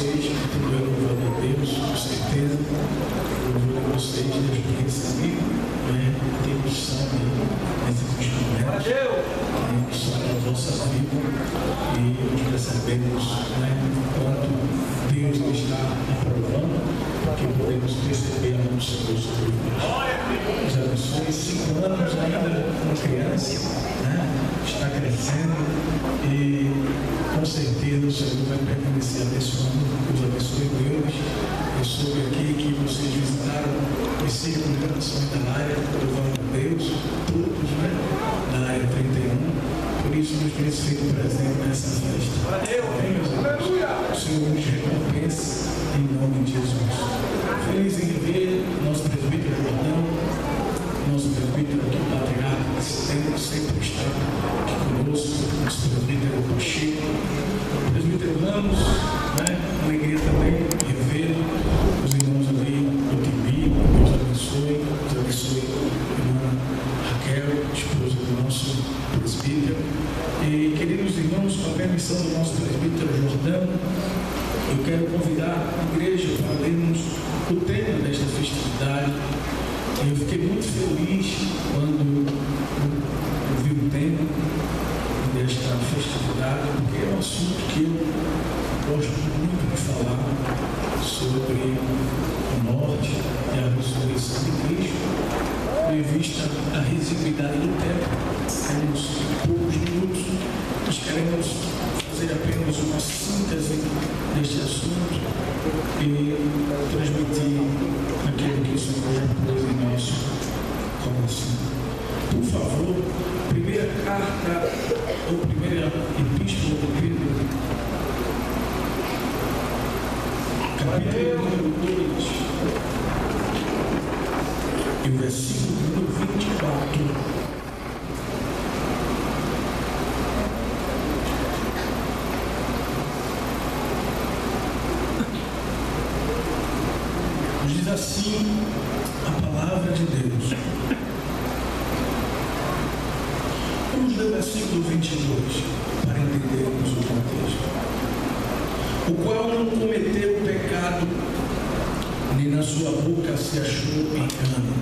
vocês, que tudo é louvado a Deus, com certeza. O louvor de vocês, Deus tem recebido, tem unção nesses instrumentos, tem unção na vossa vida, e nós percebemos quanto Deus está aprovando, porque podemos perceber a mão do Senhor sobre nós. Os abençoe. 5 anos ainda, uma criança, está crescendo, e com certeza o Senhor vai permanecer abençoando. Os abençoe Deus. Eu soube aqui que vocês visitaram os círculos de oração da área, louvando a Deus, todos, na área 31. Por isso nos temos feito presente nessa festa. Amém, meus irmãos? O Senhor nos recompensa em nome de Jesus. Feliz em ver nosso presbítero Jordão, nosso presbítero aqui, patriarca, sempre está aqui conosco, nosso presbítero Pacheco, presbítero Ramos, uma alegria também rever os irmãos ali do Tibi. Deus abençoe, irmã Raquel, esposa do nosso presbítero. E, queridos irmãos, com a permissão do nosso presbítero Jordão, eu quero convidar a igreja para lermos o tema desta festividade. Eu fiquei muito feliz quando eu vi o tema desta festividade, porque é um assunto que eu gosto muito de falar sobre a morte e a ressurreição de Cristo, em vista da residuidade do tempo. Temos poucos minutos, nós queremos fazer apenas uma síntese deste assunto e transmitir aquilo que o Senhor já pôs em nosso coração. Por favor, primeira carta ou primeira epístola de Pedro, capítulo número 2, e o versículo número 24. Diz assim a palavra de Deus. Vamos ler o versículo 22 para entendermos o contexto. O qual não cometeu pecado, nem na sua boca se achou engano.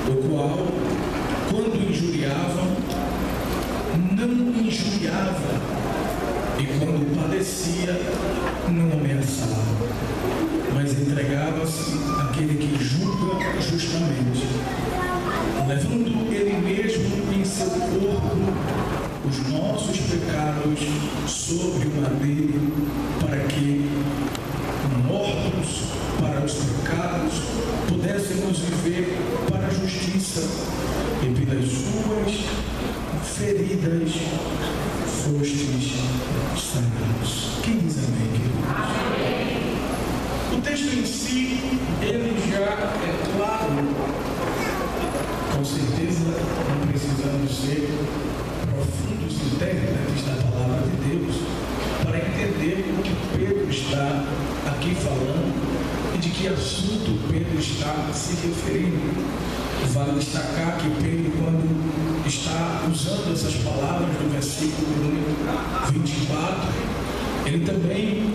O qual, quando injuriava, não injuriava, e quando padecia, não ameaçava, mas entregava-se àquele que julga justamente, levando ele mesmo em seu corpo os nossos pecados sobre o madeiro, para que, mortos para os pecados, pudéssemos viver para a justiça, e pelas suas feridas fostes sanados. Quem diz amém, queridos? O texto em si, ele já é claro. Com certeza não precisamos ser profundos intérpretes da palavra de Deus para entender o que Pedro está aqui falando e de que assunto Pedro está se referindo. Vale destacar que Pedro, quando está usando essas palavras do versículo número 24, ele também,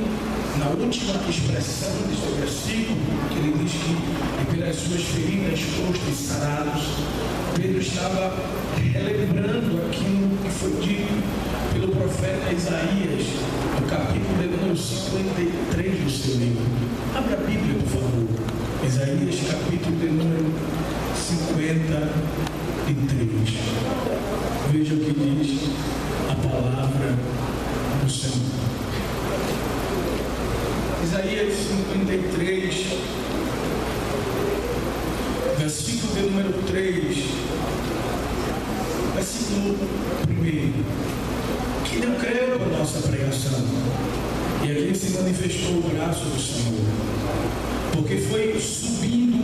na última expressão deste versículo, que ele diz que pelas suas feridas fostes sarados, Pedro estava relembrando aquilo que foi dito pelo profeta Isaías, no capítulo de número 53 do seu livro. Abra a Bíblia, por favor. Isaías, capítulo de número 53. Veja o que diz a palavra do Senhor. Isaías 53, versículo de número 3, versículo 1, que não creu a nossa pregação, e aqui se manifestou o braço do Senhor, porque foi subindo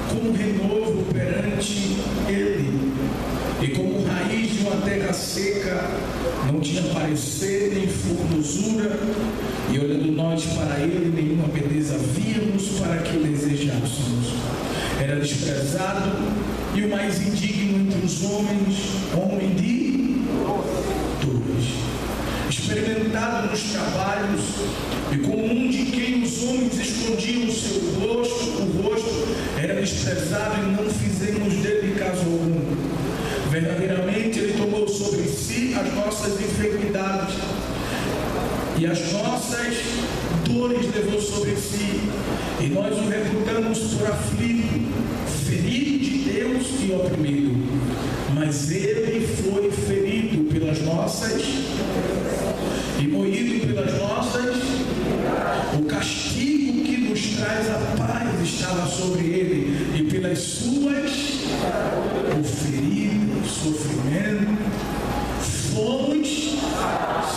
como renovo perante Ele, e como raiz de uma terra seca, não tinha parecer nem formosura, e olhando nós para Ele, nenhuma beleza víamos para que o desejássemos. Era desprezado e o mais indigno entre os homens, homem de dores, experimentado nos trabalhos, e como um de quem os homens escondiam o rosto, era desprezado e não fizemos dele caso algum. Verdadeiramente ele tomou sobre si as nossas enfermidades e as nossas dores levou sobre si, e nós o reputamos por aflito, ferido de Deus e oprimido. Mas ele foi ferido pelas nossas e moído pelas nossas. O castigo que nos traz a paz estava sobre ele, e pelas suas feridas, sofrimento, fomos sarados.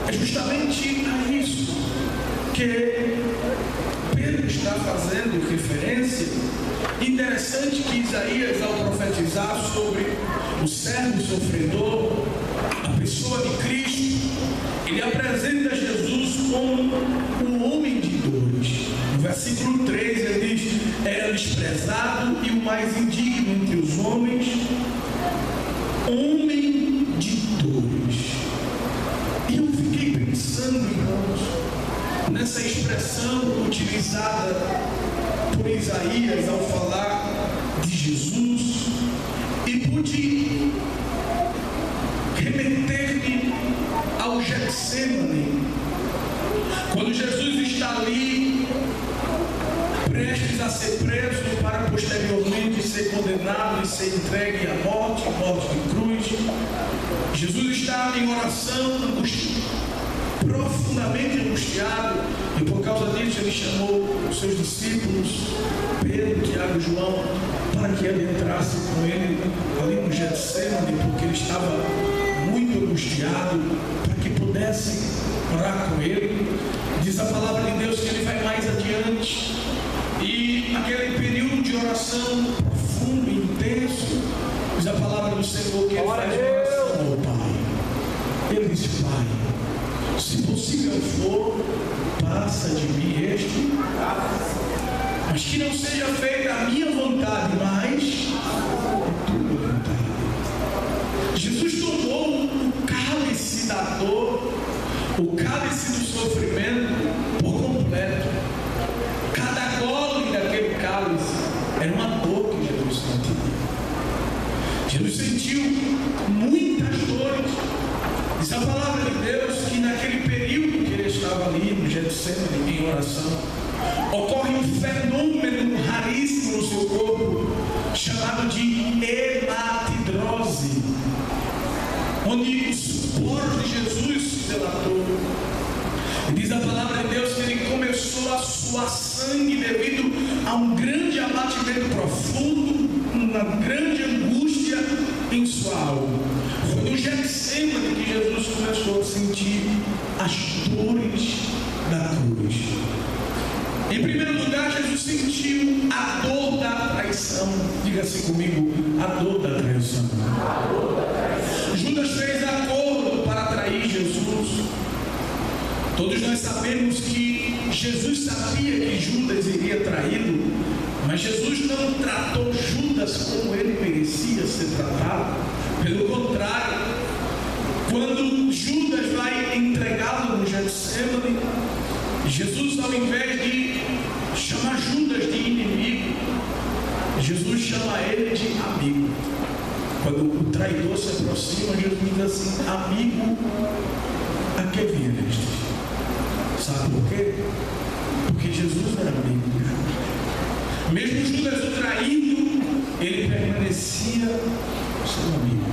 É justamente a isso que Pedro está fazendo referência. Interessante que Isaías, ao profetizar sobre o servo sofredor, a pessoa de Cristo, ele apresenta Jesus como um homem de dores. No versículo 3 ele diz: era desprezado e o mais indigno entre os homens, homem de dores. E eu fiquei pensando, irmãos, nessa expressão utilizada por Isaías ao falar de Jesus, e pude remeter-me ao Getsemane, quando Jesus está ali prestes a ser preso para posteriormente ser condenado e ser entregue à morte de cruz. Jesus está em oração, profundamente angustiado, e por causa disso ele chamou os seus discípulos, Pedro, Tiago e João, para que ele entrasse com ele ali no Getsemane, porque ele estava muito angustiado, para que pudessem orar com ele. Diz a palavra de Deus que ele vai mais adiante, e aquele período de oração profundo e intenso, diz a palavra do Senhor que ele faz oração ao Pai. Ele disse: Pai, se possível for, passa de mim este, mas que não seja feita a minha vontade, mas a tua vontade. Jesus tomou o cálice da dor, o cálice do sofrimento por completo. Cada gole daquele cálice era uma dor que Jesus sentia. Jesus sentiu muitas dores. Diz a palavra de Deus que naquele período que ele estava ali no Getsemane em oração, ocorre um fenômeno raríssimo no seu corpo, chamado de hematidrose, onde os poros de Jesus se dilatou. E diz a palavra de Deus que ele começou a suar sangue devido a um grande abatimento profundo, uma grande angústia em sua alma. Foi no Getsemane que Jesus começou a sentir as dores da cruz. Em primeiro lugar, Jesus sentiu a dor da traição. Diga assim comigo: a dor da traição. Judas fez acordo para trair Jesus. Todos nós sabemos que Jesus sabia que Judas iria traí-lo, mas Jesus não tratou Judas como ele merecia ser tratado. Pelo contrário, quando Judas vai entregá-lo no Getsemane, Jesus, ao invés de chamar Judas de inimigo, Jesus chama ele de amigo. Quando o traidor se aproxima, Jesus diz assim: amigo, a que vieste? Sabe por quê? Porque Jesus era amigo de Judas. Mesmo Judas o traindo, ele permanecia seu amigo,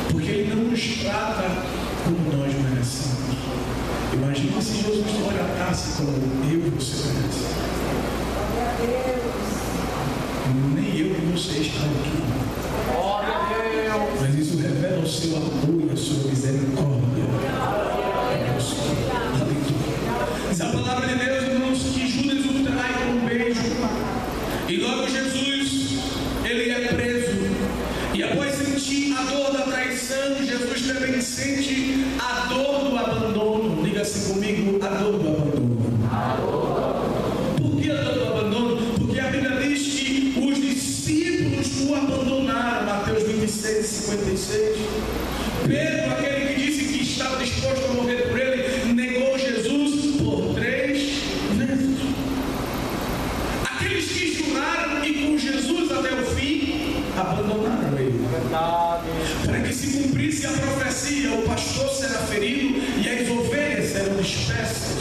porque ele não nos trata como nós merecemos. Imagina se Jesus te tratasse como eu e você merece. Nem eu e você estão aqui. Mas isso revela o seu amor e a sua misericórdia. Diz a palavra de Deus, irmãos, que Judas o trai com um beijo. E logo Jesus, ele é preso. E após sentir a dor da traição, Jesus também sente a dor do abandono. Diga assim comigo: a dor do abandono. Por que a dor do abandono? Porque a Bíblia diz que os discípulos o abandonaram. aqueles que juraram e com Jesus até o fim, abandonaram ele. Para que se cumprisse a profecia, o pastor será ferido e as ovelhas serão dispersas.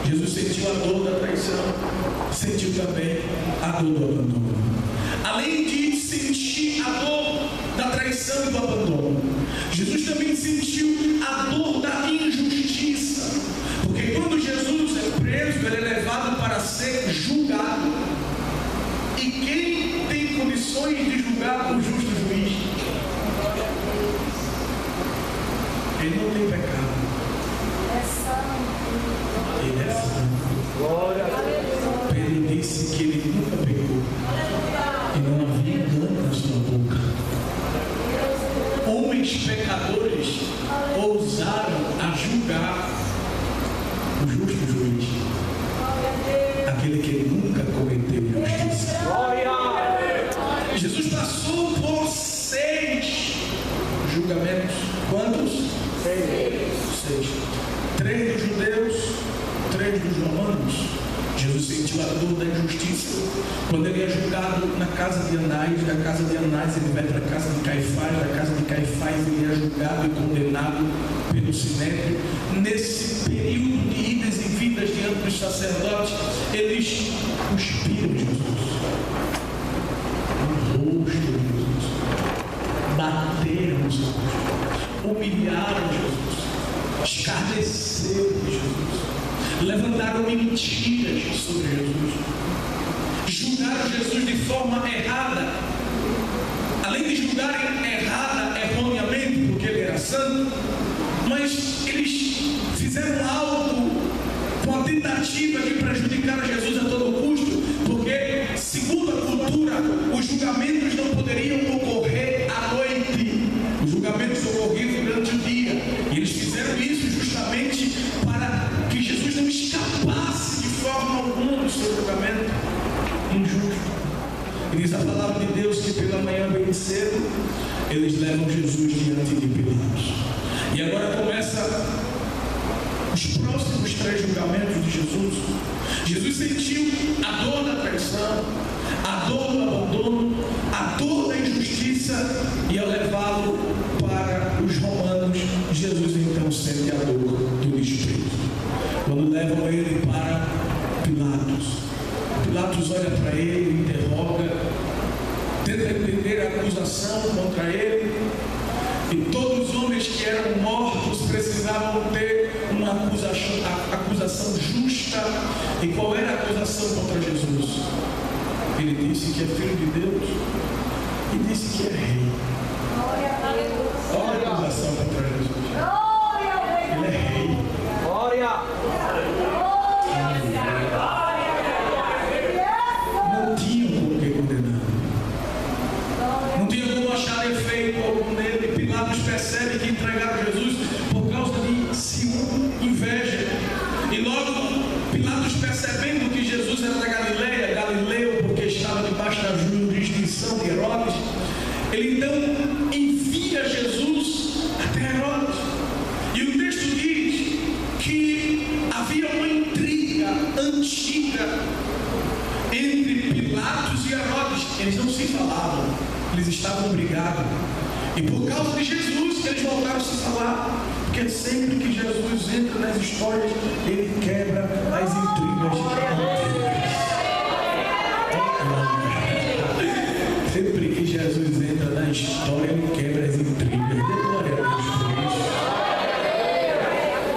Jesus sentiu a dor da traição, sentiu também a dor do abandono. Além de sentir a dor da traição e do abandono, Jesus também sentiu a dor da injustiça. Porque quando Jesus é preso, ele é levado para ser julgado. E quem tem condições de julgar o justo juiz? Ele não tem pecado. Ele é santo. Ele disse que ele nunca pecou. E não havia engano na sua boca. Homens pecadores ousaram a julgar o justo juiz, aquele que nunca cometeu injustiça. Jesus passou por 6 julgamentos. Quantos? 6. 3 dos judeus, 3 dos romanos. Jesus sentiu a dor da injustiça. Quando ele é julgado na casa de Anás, da casa de Anás ele vai para a casa de Caifás, da casa de Caifás ele é julgado e condenado pelo Sinédrio. Nesse período de idas e vindas diante dos sacerdotes, eles cuspiram Jesus no rosto de Jesus, bateram Jesus, humilharam Jesus, escarneceram de Jesus, levantaram mentiras sobre Jesus, julgaram Jesus de forma errada. Além de julgarem erroneamente, porque ele era santo, mas eles fizeram algo com a tentativa de prejudicar a Jesus a todo custo, porque, segundo a cultura, os julgamentos não poderiam ocorrer à noite. Os julgamentos ocorriam durante o dia, e eles fizeram isso justamente para que Jesus não escapasse de forma alguma do seu julgamento injusto. E diz a palavra de Deus que pela manhã bem cedo eles levam Jesus diante de Pilatos. E agora começa os próximos 3 julgamentos de Jesus. Jesus sentiu a dor da traição, a dor do abandono, a dor da injustiça, e ao levá-lo para os romanos, Jesus então sente a dor do desprezo. Quando levam ele para Pilatos, Pilatos olha para ele, interroga, tenta entender a acusação contra ele. E todos os homens que eram mortos precisavam ter uma acusação justa. E qual era a acusação contra Jesus? Ele disse que é filho de Deus e disse que é rei. Olha a acusação contra Jesus. Ele é rei. Não tinha como que condenar. Não tinha como achar efeito algum nele. Pilatos percebe que entregaram Jesus por causa de ciúme, inveja. E logo Pilatos, percebendo que Jesus era da Galileia, Galileu, porque estava debaixo da jurisdição de Herodes, ele então envia Jesus até Herodes. E o texto diz que havia uma intriga antiga entre Pilatos e Herodes. Eles não se falavam, eles estavam brigados. E por causa de Jesus eles voltaram a se falar, porque sempre que Jesus entra nas histórias, ele quebra as intrigas antigas. Sempre que Jesus entra na história, ele quebra as intrigas. Glória a Deus por isso.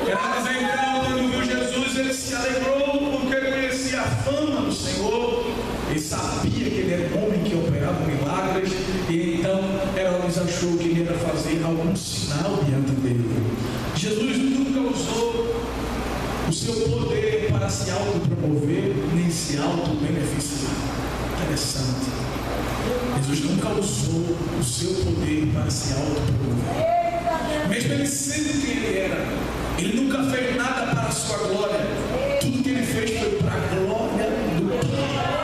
Herodes então, quando viu Jesus, ele se alegrou, porque conhecia a fama do Senhor. Ele sabia que ele era um homem que operava milagres. E então Herodes achou que ele ia fazer algum sinal diante dele. Jesus nunca usou o seu poder para se autopromover, nem se auto-beneficiar. Interessante. Jesus nunca usou o seu poder para se autopromover. Mesmo ele sendo quem ele era, ele nunca fez nada para a sua glória. Tudo que ele fez foi para a glória do Pai.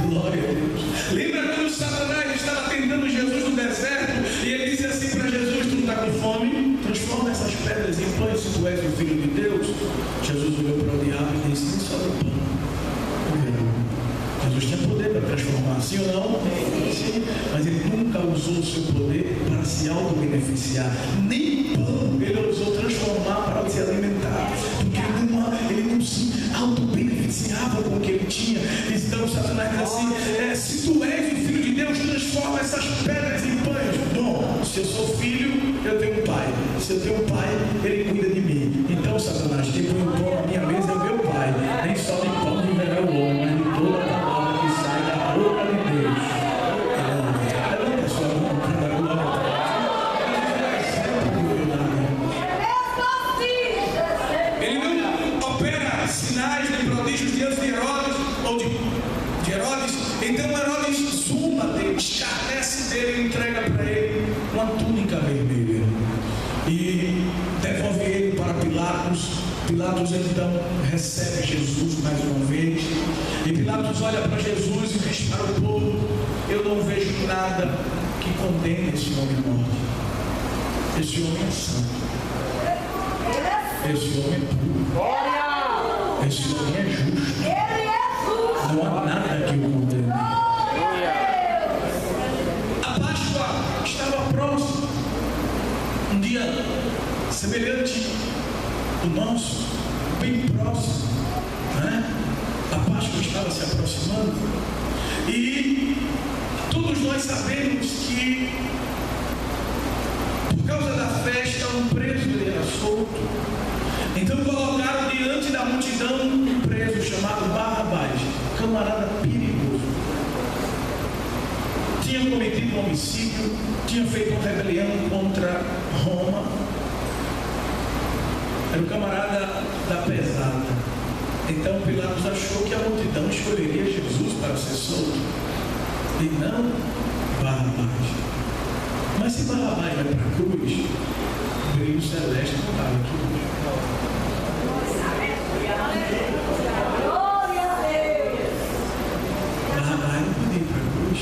Glória a Deus. Lembra quando Satanás estava tentando Jesus no deserto e ele disse assim para Jesus: tu não está com fome? Transforma essas pedras em pães se tu és o Filho de Deus. Jesus olhou para o diabo e disse: transformar, sim ou não? Sim. Mas ele nunca usou o seu poder para se auto-beneficiar. Nem pão ele usou transformar para se alimentar. Porque ele não se auto-beneficiava com o que ele tinha. Então Satanás diz assim: se tu és o filho de Deus, transforma essas pedras em pães. Bom, se eu sou filho, eu tenho um pai. Se eu tenho um pai, ele cuida de mim. Então Satanás, quem põe o pão na minha mesa é o meu pai. Nem só de pão viverá o homem, mas de toda a palavra que sai da boca de Deus. Levanta a sua mão para glória a Deus. Ele não opera sinais de prodígios diante de Herodes ou de Herodes. Então Herodes zumba dele, escarnece dele e entrega para ele uma túnica vermelha e devolve ele para Pilatos. Pilatos então recebe Jesus mais uma vez, e Pilatos olha para Jesus e diz para o povo: eu não vejo nada que condene esse homem à morte. Esse homem é santo, esse homem é puro, esse homem é justo, não há nada que o condene. A Páscoa estava próxima, um dia semelhante o nosso, bem próximo, né? A Páscoa estava se aproximando e todos nós sabemos que por causa da festa um preso ele era solto. Então colocaram diante da multidão um preso chamado Barrabás, camarada perigoso. Tinha cometido um homicídio, tinha feito uma rebelião contra Roma. Era o camarada da pesada. Então Pilatos achou que a multidão escolheria Jesus para ser solto e não Barrabás. Mas se Barrabás vai para a cruz, o brilho celeste não estava aqui. Barrabás não podia ir para a cruz.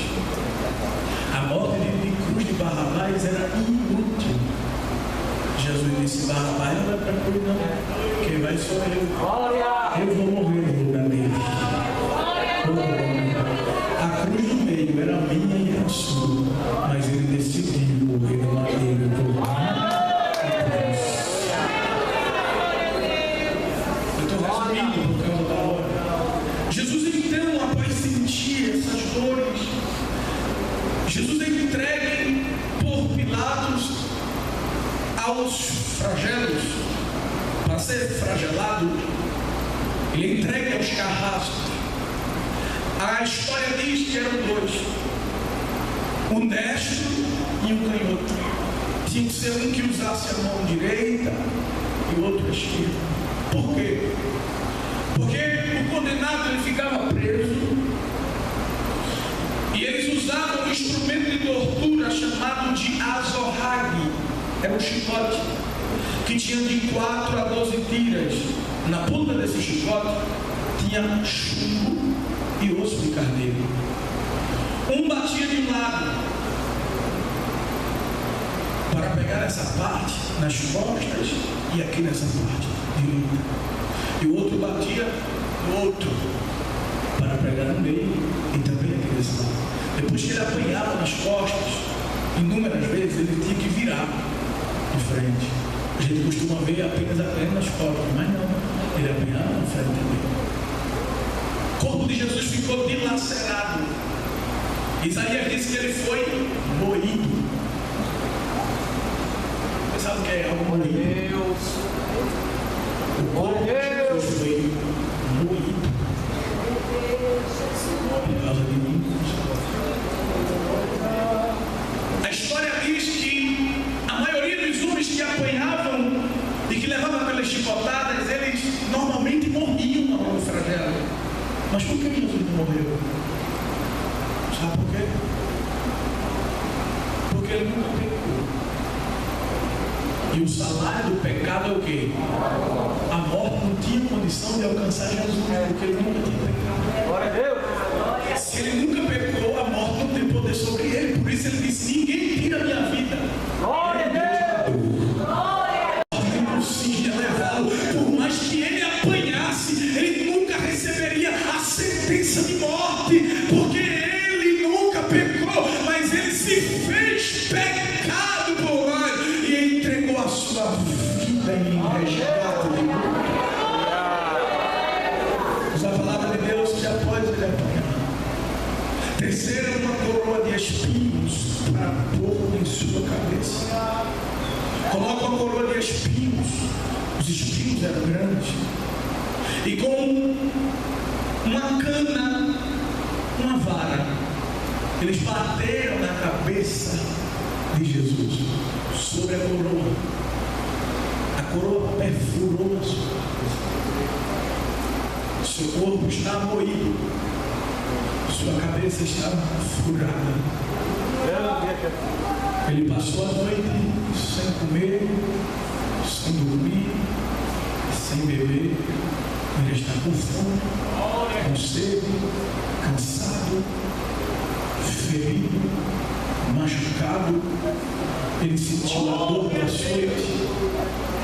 A morte de cruz de Barrabás era inútil. Jesus disse: Barrabás não vai para a cruz, não. Quem vai sou eu. Eu vou morrer no lugar dele. A cruz do meio era minha e a sua, mas ele decidiu morrer no madeiro por mim. Eu estou resumindo por causa da hora. Jesus então, após sentir essas dores, Jesus é entregue por Pilatos aos flagelos, para ser flagelado, ele é entregue aos carrascos. A história diz que eram dois, um destro e um canhoto. Tinha que ser um que usasse a mão direita e o outro a esquerda. Por quê? Porque o condenado ele ficava preso e eles usavam um instrumento de tortura chamado de azorrague. Era um chicote que tinha de 4 a 12 tiras. Na ponta desse chicote tinha chumbo e osso de carneiro. Um batia de um lado para pegar essa parte nas costas e aqui nessa parte direita, e o outro batia no outro para pegar no meio e também aqui nesse lado. Depois que ele apanhava nas costas, inúmeras vezes ele tinha que virar de frente. A gente costuma ver apenas nas costas, mas não, ele apanhava na frente também. O corpo de Jesus ficou dilacerado. Isaías disse que ele foi moído. Você sabe o que é algo moído? O corpo de Jesus foi moído por causa de mim. A história diz que a maioria dos homens que apanhavam e que levavam pelas chicotadas, eles normalmente morriam na mão do flagelo. Mas por que Jesus não morreu? Sabe por quê? Porque ele nunca pecou. E o salário do pecado é o quê? A morte não tinha condição de alcançar Jesus, porque ele nunca tinha pecado. Glória a Deus! Se ele nunca pecou, a morte não tem poder sobre ele. Por isso ele disse: ninguém tira a minha vida. Glória a Deus! Não consiga levá-lo. Por mais que ele apanhasse, ele nunca receberia a sentença de morte, porque ele espadas ele apanhava. Terceira, uma coroa de espinhos para pôr em sua cabeça. Coloca uma coroa de espinhos. Os espinhos eram grandes. E com uma cana, uma vara, eles bateram na cabeça de Jesus, sobre a coroa. A coroa perfurou a sua cabeça. Seu corpo está moído, sua cabeça estava furada. Ele passou a noite sem comer, sem dormir, sem beber. Ele está com fome, com sede, cansado, ferido, machucado. Ele sentiu a dor do açoite,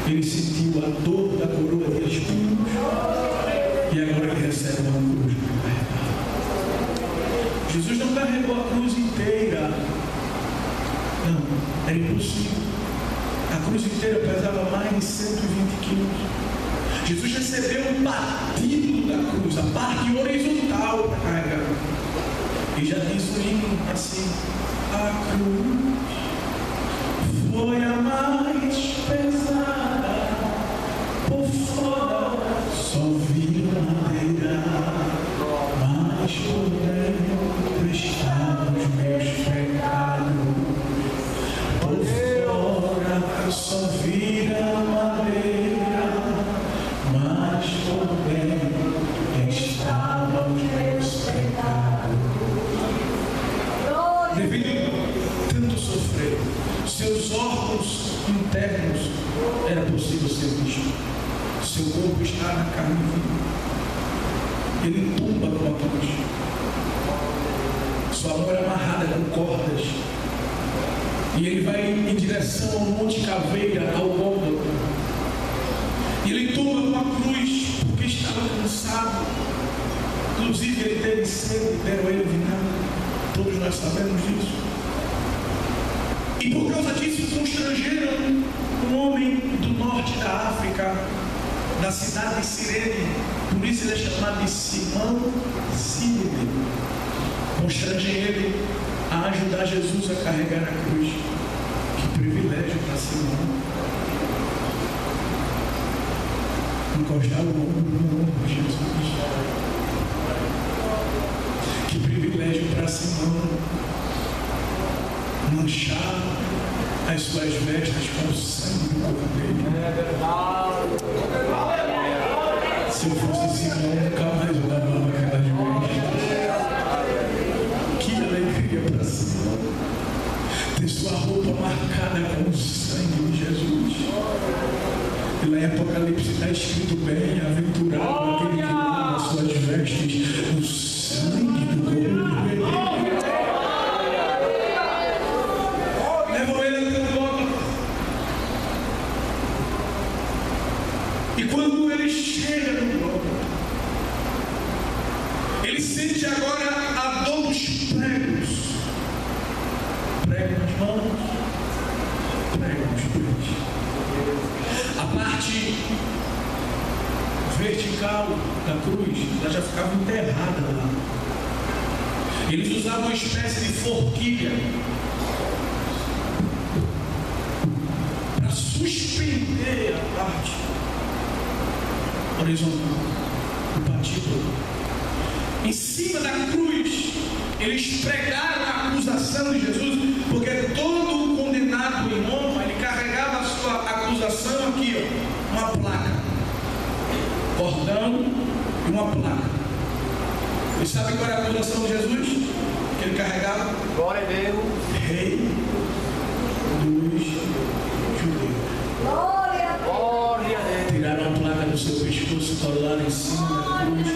ele sentiu a dor da coroa de espinhos, e agora ele recebe uma cruz para carregar. Jesus não carregou a cruz inteira. Não, era impossível. A cruz inteira pesava mais de 120 quilos. Jesus recebeu um partido da cruz, a parte horizontal para carregar. E já diz o hino assim: a cruz foi a mais pesada, por fora só vi madeira, mas por dentro estavam os meus pecados. Por fora só vi madeira, mas por dentro estavam os meus pecados. Devido a tanto sofrer, seus órgãos internos era possível ser visto. Seu corpo está na carne viva. Ele tumba numa cruz. Sua mão era amarrada com cordas. E ele vai em direção ao Monte Caveira, ao Gólgota. E ele tumba numa cruz porque estava cansado. Inclusive ele teve sede, deram ele vinagre. Todos nós sabemos disso. E por causa disso constrangeram um homem do norte da África, da cidade de Cirene. Por isso ele é chamado de Simão Cirene. Constrangem ele a ajudar Jesus a carregar a cruz. Que privilégio para Simão. Encostar o ombro no ombro de Jesus. Que privilégio para Simão manchar as suas vestes com o sangue do Cordeiro. Se eu fosse Simão, nunca mais eu lavava aquelas vestes. Que alegria para Simão ter sua roupa marcada com o sangue de Jesus. E lá em Apocalipse está escrito: bem-aventurado aquele que lava as suas vestes no sangue do Cordeiro. Levam ele até o Gólgota. E quando ele chega no Gólgota, ele sente agora a dor dos pregos. Prego nas mãos, prego nos pés. A parte vertical da cruz, ela já ficava enterrada lá. Eles usavam uma espécie de forquilha para suspender a parte horizontal do patíbulo. Em cima da cruz, eles pregaram a acusação de Jesus, porque todo condenado em Roma, ele carregava a sua acusação aqui, ó, uma placa, cordão e uma placa. E sabe qual era a acusação de Jesus? Que ele carregava? Glória a Deus. Rei dos judeus. Glória a Deus. Tiraram a placa do seu pescoço, colaram em cima da cruz.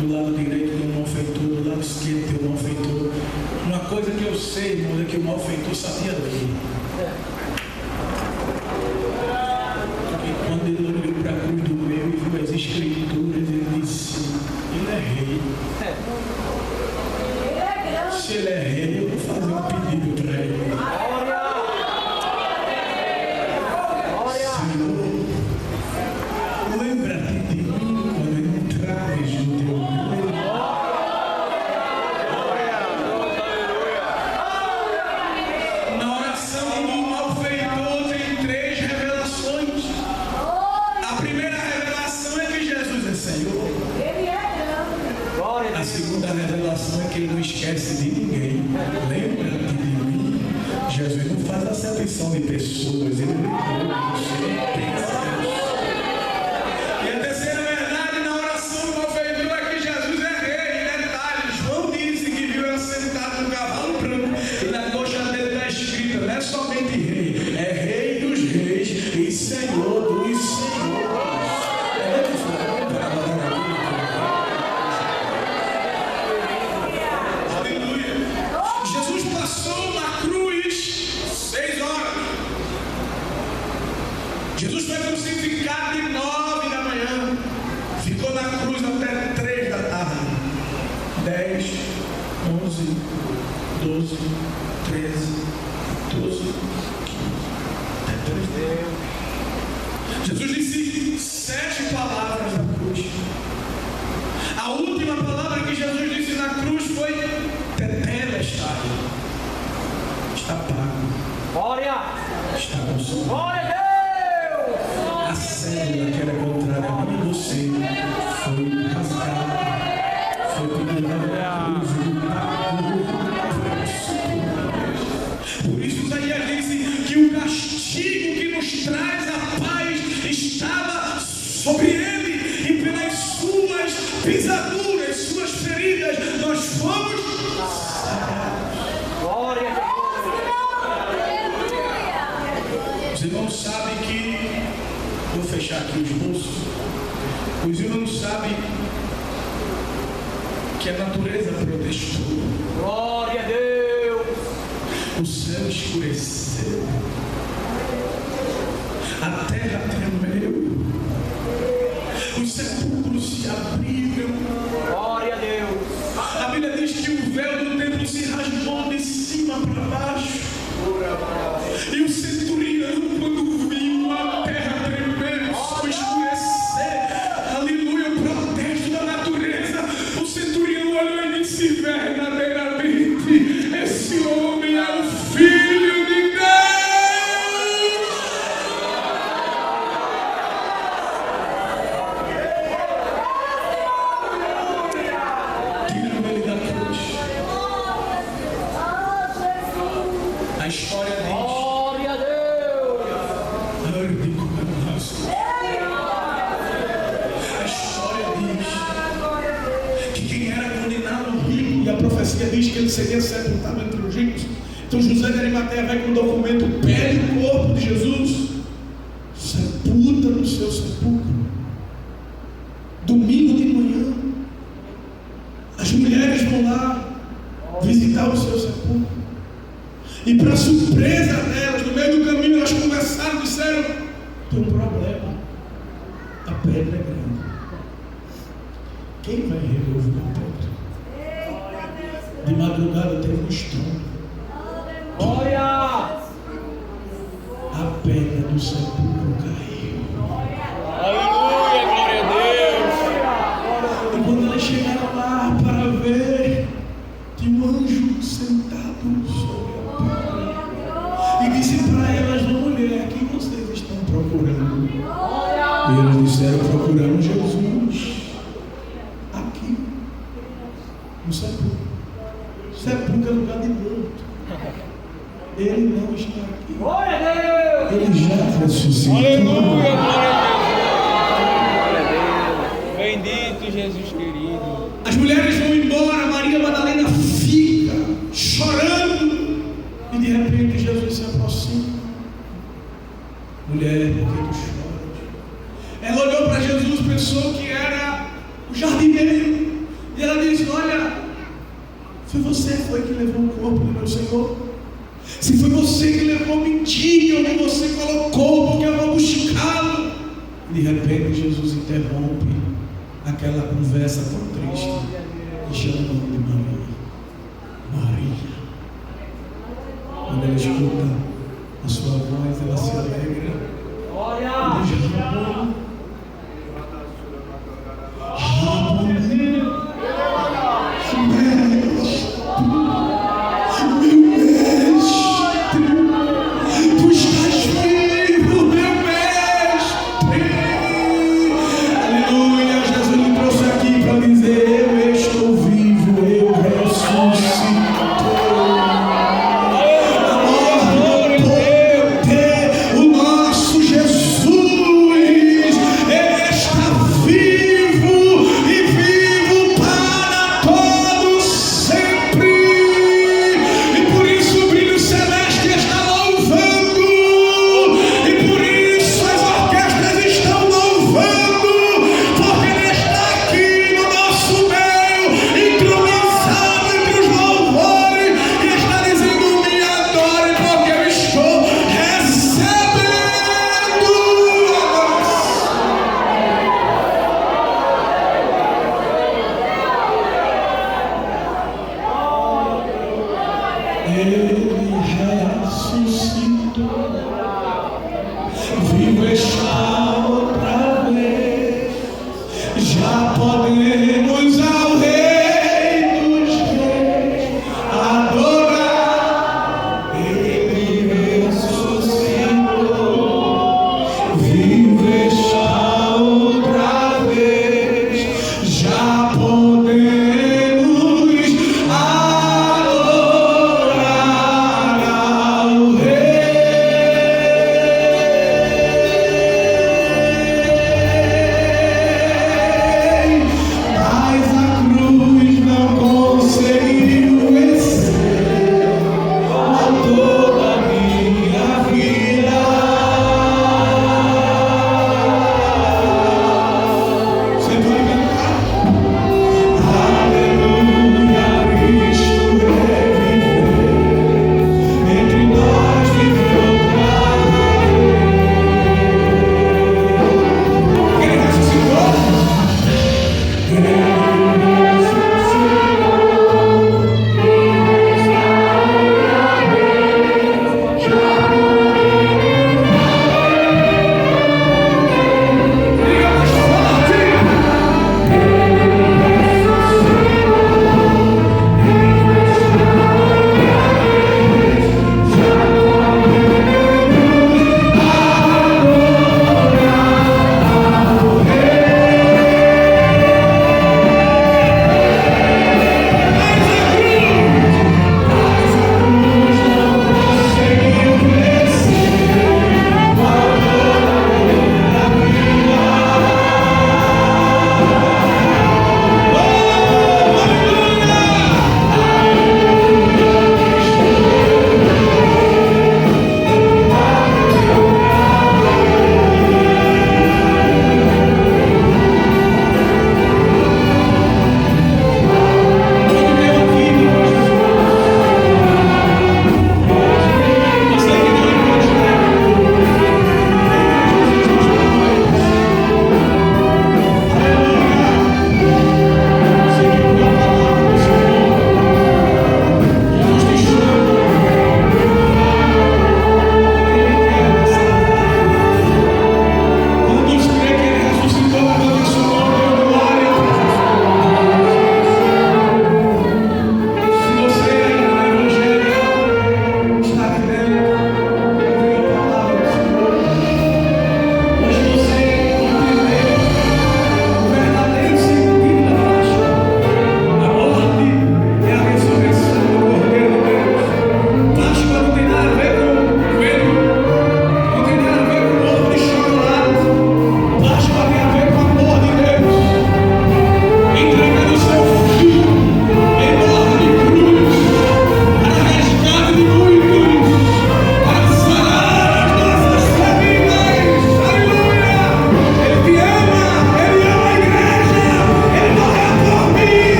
Do lado direito tem um malfeitor, do lado esquerdo tem um malfeitor. Uma coisa que eu sei, irmão, é que o malfeitor sabia ler. E quando ele olhou para a cruz do meio e viu as escrituras, ele disse: ele é rei. Se ele é rei, eu vou fazer um pedido para ele. Senhor, lembra-te de mim quando entrares no teu reino. esquece de ninguém. Lembra-te de mim. Jesus não faz acepção de pessoas, ele lembra de você. E a terceira verdade na oração do malfeitor é que Jesus é rei. Detalhe, João disse que viu ele sentado no cavalo branco e na coxa dele está escrito, não é somente rei, é rei dos reis e senhor dos senhores. Jesus passou na cruz 6 horas. Jesus foi crucificado de 9 da manhã. Ficou na cruz até 3 da tarde. 10, 11, 12, 13, 14, 15. Jesus disse 7 palavras na cruz. A última palavra que Jesus disse na cruz foi tetelestai. Está pago. Glória! Está consumado. Glória a Deus! A célula que era contrária a mim e você foi rasgada. Foi pendurada na cruz e pagou. Por isso Isaías disse que o castigo que nos traz a paz estava sobre ele, e pelas suas pisaduras, suas feridas, nós fomos sarados. Glória a Os irmãos sabem que, vou fechar aqui os bolsos, os irmãos sabem que a natureza protestou. Deus! Glória a Deus! O céu escureceu, a terra tremeu, os sepulcros se abriram. Glória a Deus! A Bíblia diz que o véu do templo se rasgou de cima para baixo. E o centurião, quando viu a terra tremer, só escurecer, aleluia, o protesto da natureza, o centurião olhou e disse: verdadeiramente, esse homem é o Filho de Deus. Tiraram ele da cruz. A história diz. Glória a Deus! A história diz que quem era condenado rico, e a profecia diz que ele seria sepultado entre os ricos. Então José de Arimateia vai com o documento, pede o corpo de Jesus, sepulta no seu sepulcro. Domingo de manhã, as mulheres vão lá visitar o seu sepulcro. E para surpresa delas, no meio do caminho, elas conversaram e disseram: tem um problema, a pedra é grande. Quem vai remover a pedra? De madrugada teve um estrondo. Glória! A pedra do sepulcro caiu. Aleluia! Glória a Deus! E quando elas chegaram lá para ver, tinha um anjo sentado sobre a pedra. E disse para elas: mulher, quem vocês estão procurando? E elas disseram: procuramos Jesus. Aqui, no sepulcro. Sepulcro é lugar de morto. Ele não está aqui. Glória a Deus! Ele já ressuscitou. Aleluia! Glória a Deus! Bendito Jesus querido! As mulheres vão embora, Maria Madalena fica chorando. E de repente Jesus se aproxima. Mulher, por que tu choras? Ela olhou para Jesus, pensou que era o jardineiro. E ela disse: olha, foi você que levou o corpo do meu Senhor. Se foi você que levou, me diga onde você colocou, porque eu vou buscá-lo. De repente Jesus interrompe aquela conversa tão triste e chama o nome de Maria. Maria. Quando ela escuta